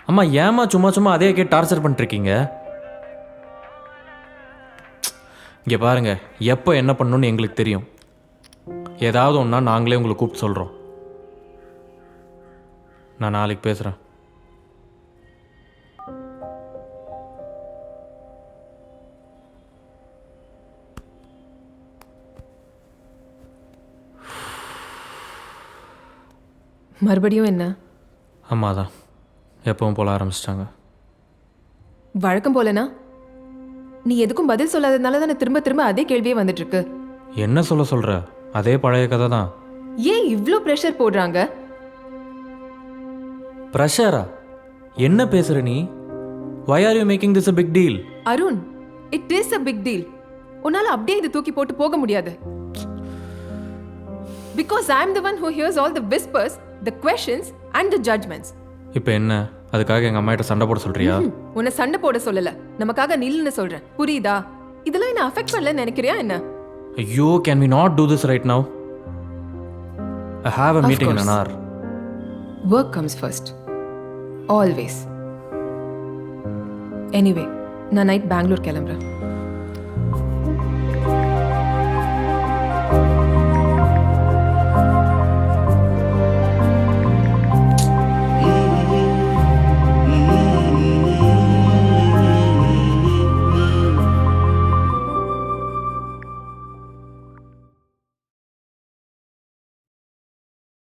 அம்மா ஏமா சும்மா சும்மா அதே கேட்டு டார்ச்சர் பண்ணிட்டுருக்கீங்க? இங்கே பாருங்க, எப்போ என்ன பண்ணணும்னு எங்களுக்கு தெரியும். ஏதாவது ஒன்றா நாங்களே உங்களை கூப்பிட்டு சொல்கிறோம். நான் நாளைக்கு பேசுகிறேன். மறுபடியும் என்ன? அம்மா தான் எப்பவும் போல ஆரம்பிச்சிட்டாங்க. வழக்கம் போலனா? நீ எதுக்கும் பதில் சொல்லாததுனால தானே திரும்ப திரும்ப அதே கேள்வியே வந்துட்டு இருக்கு. என்ன சொல்கிற? அதே பழைய கதை தான். ஏன் இவ்ளோ ப்ரெஷர் போடுறாங்க? ப்ரெஷரா? என்ன பேசுகிற நீ? Why are you making this a big deal? Arun, it is a big deal. உன்னால அப்படியே இது தூக்கி போட்டு போக முடியாது. Because I am the one who hears all the whispers, the questions and the judgments. இப்போ என்ன, அதுக்காக எங்கள் அம்மாகிட்ட சண்டை போட சொல்கிறியா? உன்னை சண்டை போட சொல்லல, நமக்காக நில்லுன்னு சொல்றேன். புரியுதா? இதெல்லாம் என்ன அஃபெக்ட் பண்ணலன்னு நினைக்கிறியா என்ன? ஐயோ, can we not do this right now? I have a Of meeting in course. an hour. Work comes first. Always. Anyway, நான் நைட் பெங்களூர் கிளம்புறேன்.